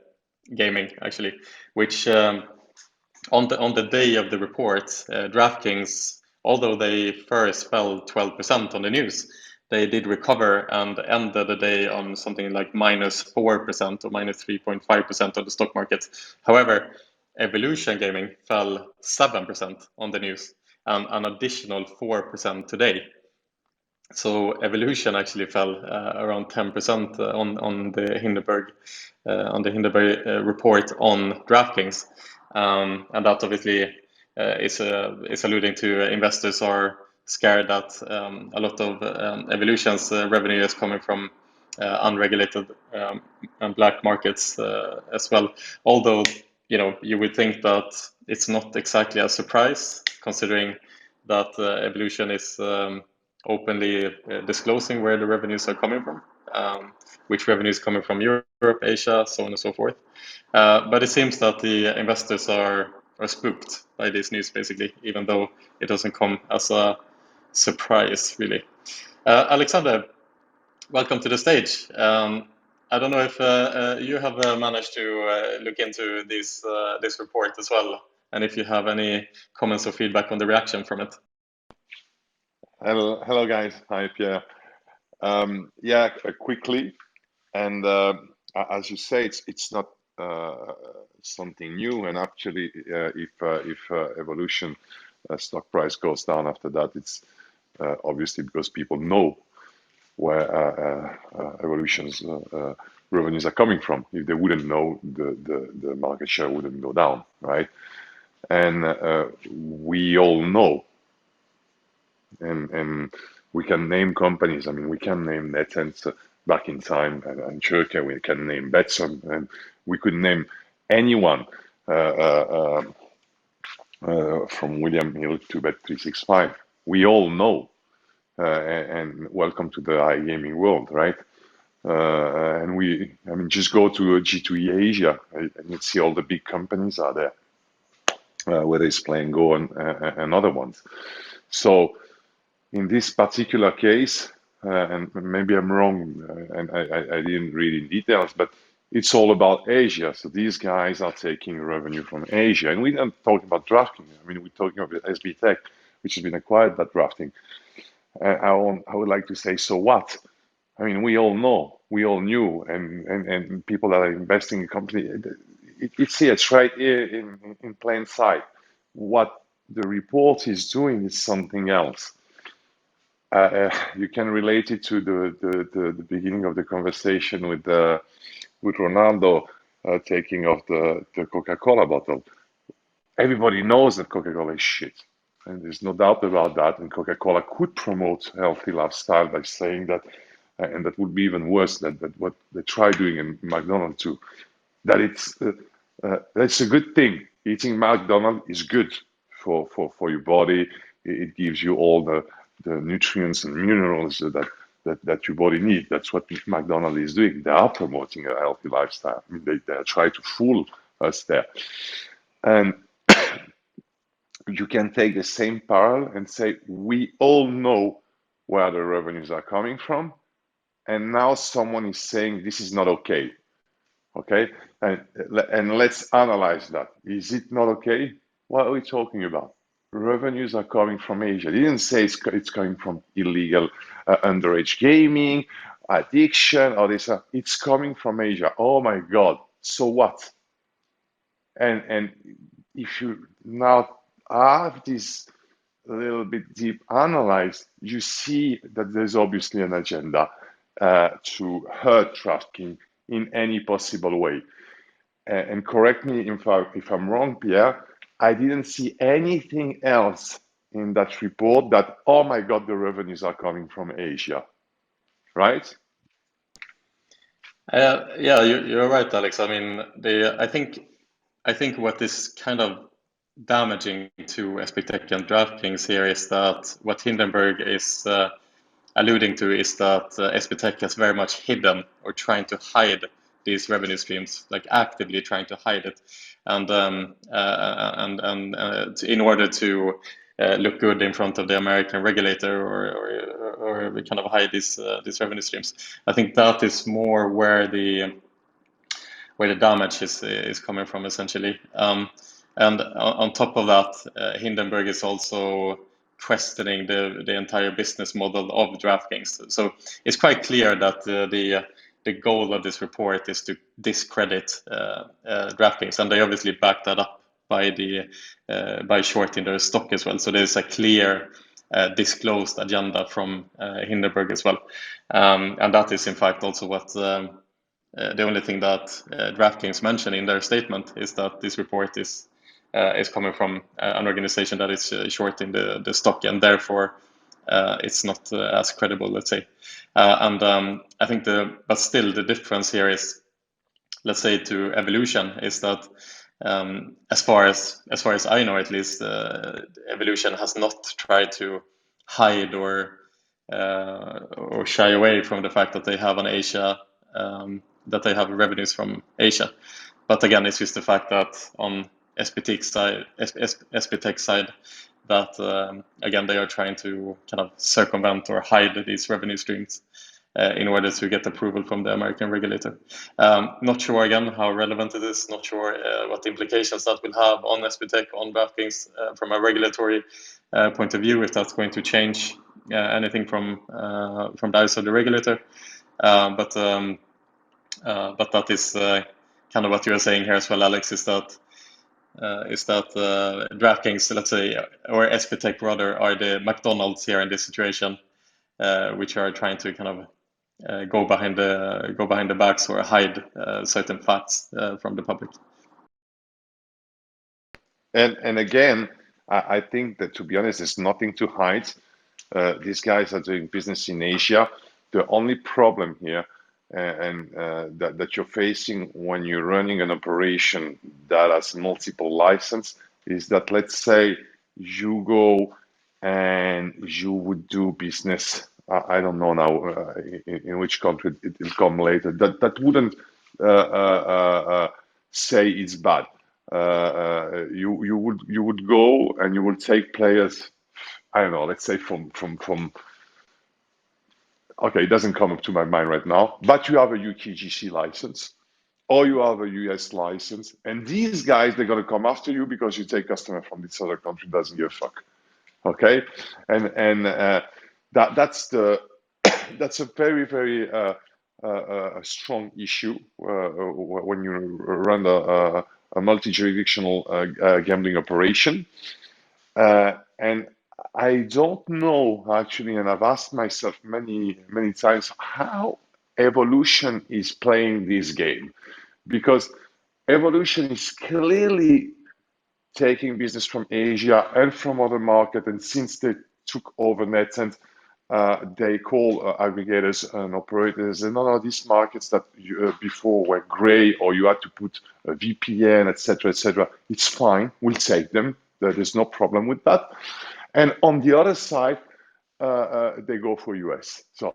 Gaming, actually, which on the day of the report, DraftKings, although they first fell 12% on the news, they did recover and ended the day on something like -4% or -3.5% on the stock market. However, Evolution Gaming fell 7% on the news and an additional 4% today. So Evolution actually fell around 10% on the Hindenburg report on DraftKings, and that obviously is alluding to investors are scared that a lot of Evolution's revenue is coming from unregulated and black markets as well. Although you would think that it's not exactly a surprise, considering that Evolution is openly disclosing where the revenues are coming from, which revenue is coming from Europe, Asia, so on and so forth. But it seems that the investors are spooked by this news, basically, even though it doesn't come as a surprise, really. Alexander, welcome to the stage. I don't know if you have managed to look into this report as well, and if you have any comments or feedback on the reaction from it. Hello guys. Hi Pierre. Quickly, and as you say, it's not something new. And actually, if Evolution stock price goes down after that, it's obviously because people know where Evolution's revenues are coming from. If they wouldn't know, the market share wouldn't go down, right? And we all know, and we can name companies. I mean, we can name NetEnt back in time, and Schurke, we can name Betsson, and we could name anyone from William Hill to Bet365. We all know, and welcome to the iGaming world, right? And I mean, just go to G2E Asia, and you see all the big companies are there, whether it's Play and Go and other ones. So in this particular case, and maybe I'm wrong, and I didn't read in details, but it's all about Asia. So these guys are taking revenue from Asia, and we're not talking about DraftKings. I mean, we're talking about SB Tech, which has been acquired by DraftKings. I would like to say, so what? I mean, we all know, we all knew, and people that are investing in company, it's here, it's right here in plain sight. What the report is doing is something else. You can relate it to the beginning of the conversation with Ronaldo taking off the Coca-Cola bottle. Everybody knows that Coca-Cola is shit, and there's no doubt about that. And Coca-Cola could promote healthy lifestyle by saying that, and that would be even worse than what they try doing in McDonald's too. That it's a good thing. Eating McDonald's is good for your body. It gives you all the nutrients and minerals that your body needs. That's what McDonald's is doing. They are promoting a healthy lifestyle. I mean, they try to fool us there. And you can take the same parallel and say, we all know where the revenues are coming from. And now someone is saying this is not okay. Okay? And let's analyze that. Is it not okay? What are we talking about? Revenues are coming from Asia. They didn't say it's coming from illegal underage gaming, addiction, or this. It's coming from Asia. Oh my God. So what? And if you now have this a little bit deep analyzed, you see that there's obviously an agenda to hurt DraftKings in any possible way. And correct me if I'm wrong, Pierre, I didn't see anything else in that report that, oh my God, the revenues are coming from Asia, right? Yeah, you're right, Alex. I mean, I think what is kind of damaging to SB Tech and DraftKings here is that what Hindenburg is alluding to is that SB Tech has very much hidden or trying to hide these revenue streams, like actively trying to hide it, and in order to look good in front of the American regulator, or kind of hide these revenue streams. I think that is more where the damage is coming from, essentially. And on top of that, Hindenburg is also questioning the entire business model of DraftKings. So it's quite clear that the goal of this report is to discredit DraftKings, and they obviously back that up by shorting their stock as well. So there's a clear disclosed agenda from Hindenburg as well, and that is in fact also what the only thing that DraftKings mentioned in their statement is that this report is coming from an organization that is shorting the stock, and therefore it's not as credible, let's say. And I think but still the difference here is, let's say, to Evolution, is that as far as I know, at least, Evolution has not tried to hide or shy away from the fact that they have an Asia, that they have revenues from Asia. But again, it's just the fact that on SB Tech side, that again, they are trying to kind of circumvent or hide these revenue streams in order to get approval from the American regulator. Not sure again how relevant it is. Not sure what implications that will have on SB Tech, on DraftKings from a regulatory point of view. If that's going to change anything from the eyes of the regulator, but But that is kind of what you were saying here as well, Alex, is that DraftKings, let's say, or SBTech rather, are the McDonald's here in this situation, which are trying to kind of go behind the backs or hide certain facts from the public. And again, I think that, to be honest, there's nothing to hide. These guys are doing business in Asia. The only problem here, that you're facing when you're running an operation that has multiple license, is that, let's say you go and you would do business. I don't know now in which country it will come later. That wouldn't say it's bad. You would go and you will take players. I don't know. Let's say from. Okay, it doesn't come up to my mind right now. But you have a UKGC license, or you have a US license, and these guys, they're gonna come after you because you take customer from this other country. Doesn't give a fuck. Okay, and that's that's a very strong issue when you run a multi-jurisdictional gambling operation. And I don't know actually, and I've asked myself many times how Evolution is playing this game, because Evolution is clearly taking business from Asia and from other markets, and since they took over NetEnt, they call aggregators and operators, and all of these markets that before were gray, or you had to put a VPN, etc. It's fine, we'll take them. There's no problem with that. And on the other side, they go for US. So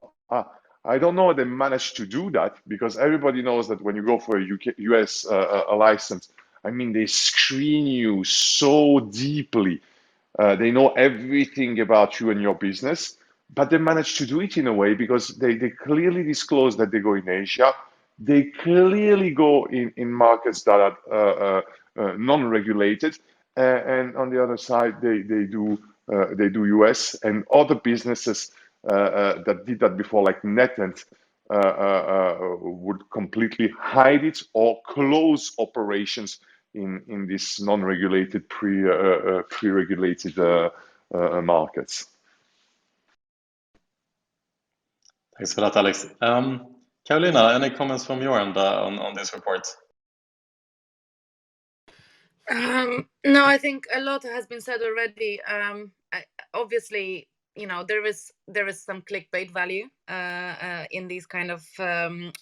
I don't know how they managed to do that, because everybody knows that when you go for a US a license, I mean, they screen you so deeply. They know everything about you and your business, but they managed to do it in a way because they clearly disclose that they go in Asia. They clearly go in markets that are non-regulated. And on the other side, they do US, and other businesses that did that before, like NetEnt, would completely hide it or close operations in these non-regulated, pre-regulated markets. Thanks for that, Alex. Carolina, any comments from your end on this report? No, I think a lot has been said already. Obviously, there is some clickbait value in these kind of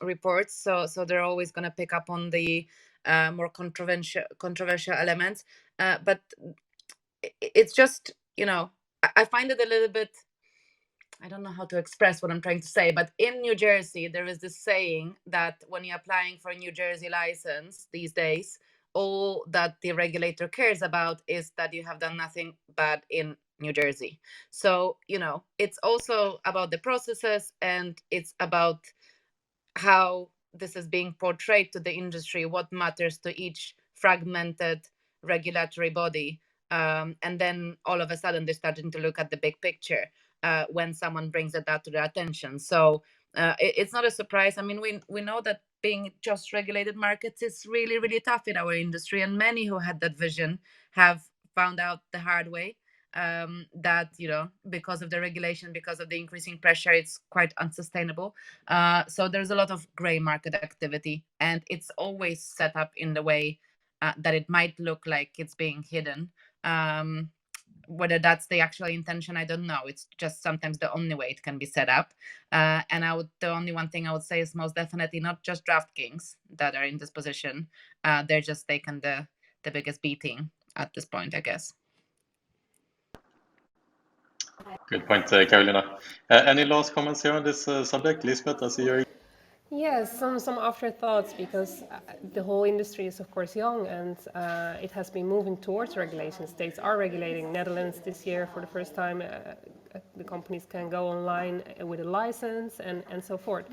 reports, so they're always going to pick up on the more controversial elements. But it's just, I find it a little bit. I don't know how to express what I'm trying to say, but in New Jersey, there is this saying that when you're applying for a New Jersey license these days, all that the regulator cares about is that you have done nothing bad in New Jersey. So, it's also about the processes, and it's about how this is being portrayed to the industry, what matters to each fragmented regulatory body. And then all of a sudden, they're starting to look at the big picture when someone brings it out to their attention. So it's not a surprise. I mean, we know that being just regulated markets is really, really tough in our industry, and many who had that vision have found out the hard way that, because of the regulation, because of the increasing pressure, it's quite unsustainable. So there's a lot of gray market activity, and it's always set up in the way that it might look like it's being hidden. Whether that's the actual intention, I don't know. It's just sometimes the only way it can be set up. And the only one thing I would say is most definitely not just DraftKings that are in this position. They're just taking the biggest beating at this point, I guess. Good point, Carolina. Any last comments here on this subject? Lisbeth, I see you're... Yes, some afterthoughts, because the whole industry is of course young, and it has been moving towards regulation. States are regulating. Netherlands this year, for the first time, the companies can go online with a license and so forth.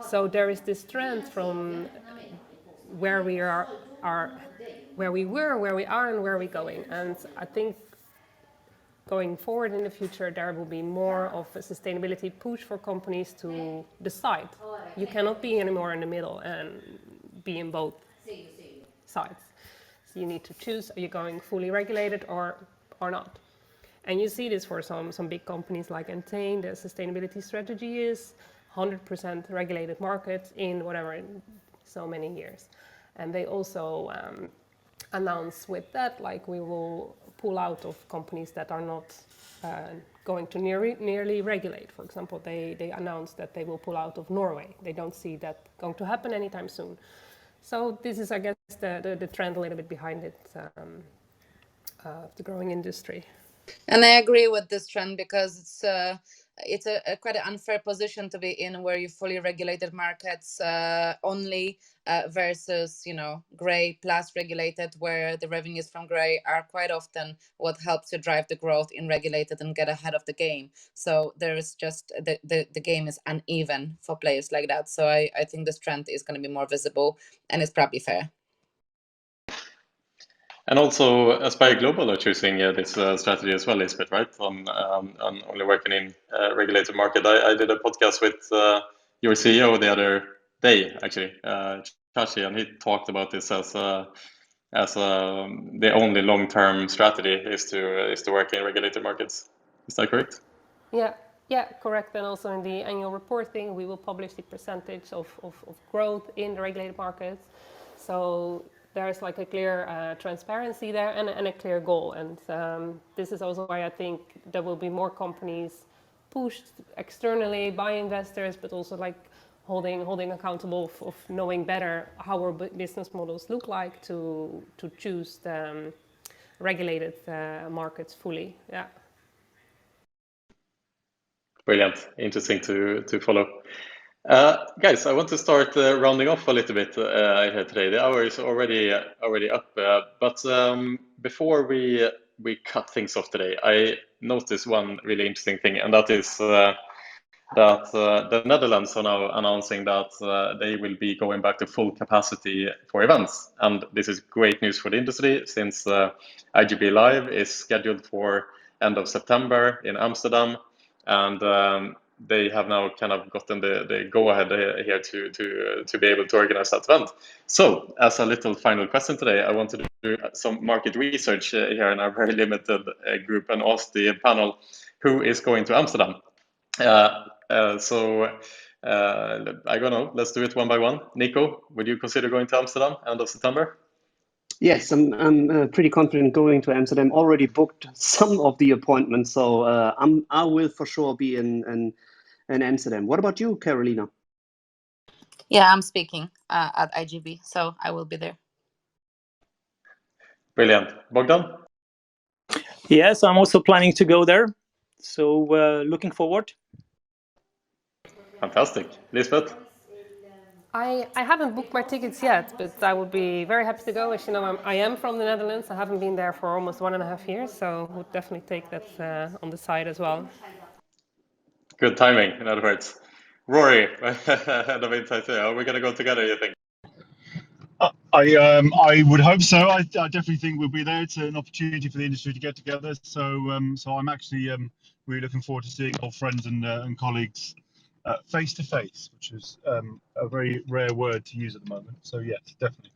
So there is this trend from where we are, where we were, where we are, and where we're going. And I think going forward in the future, there will be more of a sustainability push for companies to decide you cannot be anymore in the middle and be in both sides. So you need to choose, are you going fully regulated or not? And you see this for some big companies like Entain. The sustainability strategy is 100% regulated market in whatever, so many years. And they also announce with that, like, we will pull out of companies that are not going to nearly regulate. For example, they announced that they will pull out of Norway. They don't see that going to happen anytime soon. So this is, I guess, the trend a little bit behind it, the growing industry. And I agree with this trend because it's a quite an unfair position to be in, where you fully regulated markets only versus, you know, grey plus regulated, where the revenues from grey are quite often what helps to drive the growth in regulated and get ahead of the game. So there is just the game is uneven for players like that. So I think this trend is going to be more visible, and it's probably fair. And also, Aspire Global are choosing this strategy as well, Lisbeth, right? On only working in regulated market. I did a podcast with your CEO the other day, actually, Chashi, and he talked about this as the only long-term strategy is to work in regulated markets. Is that correct? Yeah, correct. And also in the annual reporting, we will publish the percentage of growth in the regulated markets. So there's like a clear transparency there and a clear goal. And this is also why I think there will be more companies pushed externally by investors, but also like holding accountable of knowing better how our business models look like to choose the regulated markets fully. Yeah. Brilliant. Interesting to follow. Guys, I want to start rounding off a little bit here today. The hour is already up, but before we cut things off today, I noticed one really interesting thing, and that is that the Netherlands are now announcing that they will be going back to full capacity for events, and this is great news for the industry since IGB Live is scheduled for end of September in Amsterdam, and they have now kind of gotten the go-ahead here to be able to organize that event. So, as a little final question today, I want to do some market research here in our very limited group and ask the panel who is going to Amsterdam. So I don't know. Let's do it one by one. Nico, would you consider going to Amsterdam end of September? Yes, I'm pretty confident going to Amsterdam. Already booked some of the appointments, so I will for sure be in Amsterdam. What about you, Carolina? Yeah, I'm speaking at IGB, so I will be there. Brilliant. Bogdan? Yes, I'm also planning to go there, so looking forward. Fantastic. Lisbeth? I haven't booked my tickets yet, but I would be very happy to go. As you know, I am from the Netherlands. I haven't been there for almost 1.5 years, so would definitely take that on the side as well. Good timing, in other words. Rory, head of Insight, are we going to go together, you think? I would hope so. I definitely think we'll be there. It's an opportunity for the industry to get together. So I'm actually really looking forward to seeing old friends and colleagues face to face, which is a very rare word to use at the moment. So yes, definitely.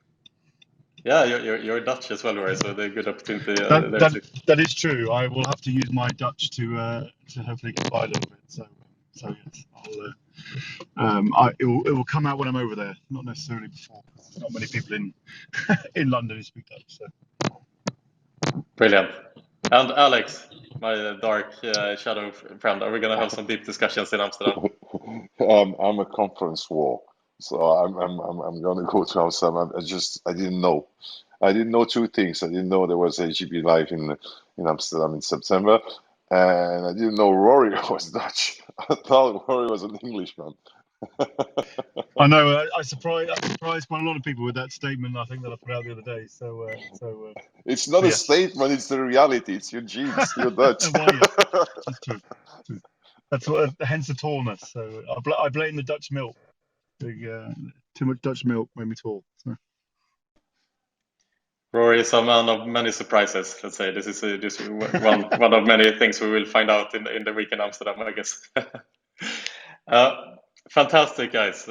Yeah, you're Dutch as well, Rory, so they're a good opportunity. That is true. I will have to use my Dutch to hopefully get by a little bit. So yes, it will come out when I'm over there, not necessarily before. There's not many people in London who speak Dutch. So. Brilliant. And Alex, my dark shadow friend, are we going to have some deep discussions in Amsterdam? I'm a conference wall, so I'm going to go to Amsterdam. I didn't know. I didn't know two things. I didn't know there was IGB Live in Amsterdam in September, and I didn't know Rory was Dutch. I thought Rory was an Englishman. I know. I surprised quite a lot of people with that statement. I think that I put out the other day. So it's not a statement; it's the reality. It's your genes. You're Dutch. Well, yeah. It's true. That's what. Hence the tallness. So I blame the Dutch milk. Too much Dutch milk made me tall. So. Rory is a man of many surprises. Let's say this is just one of many things we will find out in the week in Amsterdam, I guess. Fantastic, guys.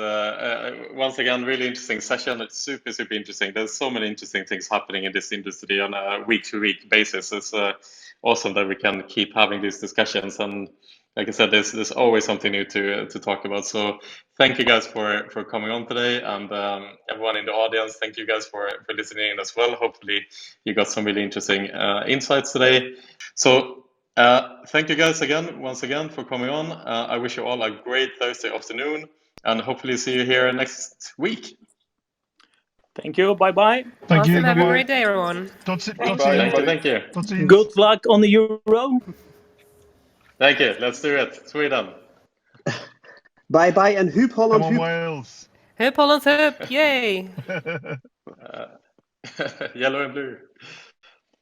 Once again, really interesting session. It's super, super interesting. There's so many interesting things happening in this industry on a week-to-week basis. It's awesome that we can keep having these discussions. And like I said, there's always something new to talk about. So thank you guys for coming on today. And everyone in the audience, thank you guys for listening in as well. Hopefully you got some really interesting insights today. So thank you guys once again for coming on. I wish you all a great Thursday afternoon and hopefully see you here next week. Thank you. Bye-bye. Thank you. Awesome. Have a Bye-bye. great day, everyone. Thank you. Good luck on the Euro. Thank you. Let's do it. Sweden. Bye-bye and Hup Holland, Come on, Hup. Wales. Hup Holland, hup. Yay. Yellow and blue.